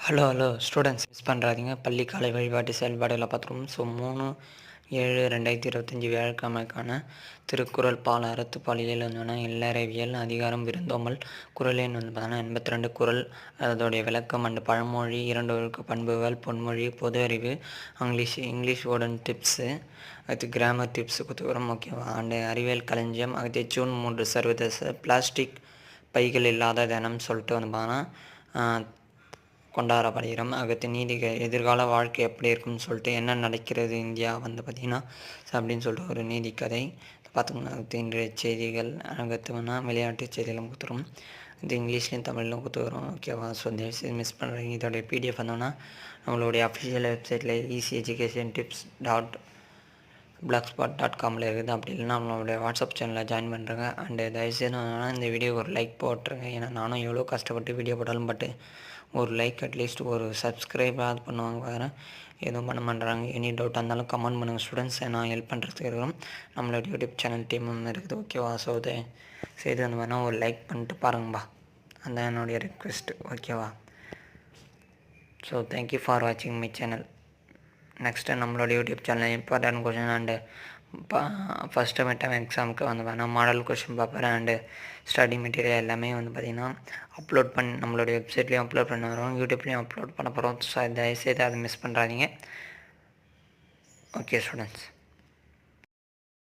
Hello students miss பண்ணுறாதீங்க. பள்ளி காலை வழிபாட்டு செயல்பாடுகளை பார்த்துருவோம். 3/7/2025 வியாழக்கிழமைக்கான திருக்குறள் பால் அறத்துப்பாலியல் இல்லறவியல் அதிகாரம் விருந்தோம்பல் குறள் எண் 82 குறள் அதோடைய விளக்கம் அண்டு பழமொழி 2 ஒழுக்க பண்புகள் பொன்மொழி பொது அறிவு இங்கிலீஷ் வேர்டன் டிப்ஸு அடுத்து கிராமர் டிப்ஸு கொடுத்துக்கிறோம். ஓகேவா? அண்டு அறிவியல் களஞ்சியம் அடுத்து ஜூன் 3 சர்வதேச பிளாஸ்டிக் பைகள் இல்லாத தினம் சொல்லிட்டு கொண்டாடப்படுகிறோம். அடுத்து எதிர்கால வாழ்க்கை எப்படி இருக்குன்னு சொல்லிட்டு என்ன நடக்கிறது இந்தியா பார்த்திங்கன்னா அப்படின்னு சொல்லிட்டு ஒரு நீதி கதை பார்த்துக்கோங்க. அடுத்து இன்றைய செய்திகள் அடுத்து விளையாட்டு செய்திகளும் கொடுத்துரும். இது இங்கிலீஷ்லேயும் தமிழ்லையும் கொடுத்துக்கிறோம். ஓகேவா? ஸோ தயவுசெய்து மிஸ் பண்ணுறீங்க. இதோடைய பிடிஎஃப் நம்மளுடைய அஃபிஷியல் வெப்சைட்டில் easyeducationtips.blogspot.comல இருக்குது. அப்படி இல்லைன்னா நம்மளுடைய வாட்ஸ்அப் சேனலில் ஜாயின் பண்ணுறேங்க. அண்டு தயவுசெய்து இந்த வீடியோ ஒரு லைக் போட்டுருங்க. ஏன்னா நானும் எவ்வளோ கஷ்டப்பட்டு வீடியோ போட்டாலும் ஒரு லைக் அட்லீஸ்ட் ஒரு சப்ஸ்கிரைபாக பண்ணுவாங்க. வேறு எதுவும் பண்ண மாட்டாங்க. எனி டவுட்டாக இருந்தாலும் கமெண்ட் பண்ணுங்கள் ஸ்டூடெண்ட்ஸ். நான் ஹெல்ப் பண்ணுறதுக்கு இருக்கிறோம். நம்மளோட யூடியூப் சேனல் டீமும் இருக்குது. ஓகேவா? ஸோ செய்து ஒரு லைக் பண்ணிட்டு பாருங்கப்பா. அந்த என்னுடைய ரிக்வெஸ்ட். ஓகேவா? ஸோ தேங்க்யூ ஃபார் வாட்சிங் மை சேனல். நெக்ஸ்ட்டு நம்மளோட YouTube channel important question and first midterm எக்ஸாமுக்கு model question paper and study material எல்லாமே பார்த்திங்கன்னா அப்லோட் பண்ணி நம்மளுடைய வெப்சைட்லேயும் அப்லோட் பண்ண வரோம், யூடியூப்லேயும் அப்லோட் பண்ண போகிறோம். ஸோ தயவுசெய்து அதை மிஸ் பண்ணுறாதீங்க. Okay students.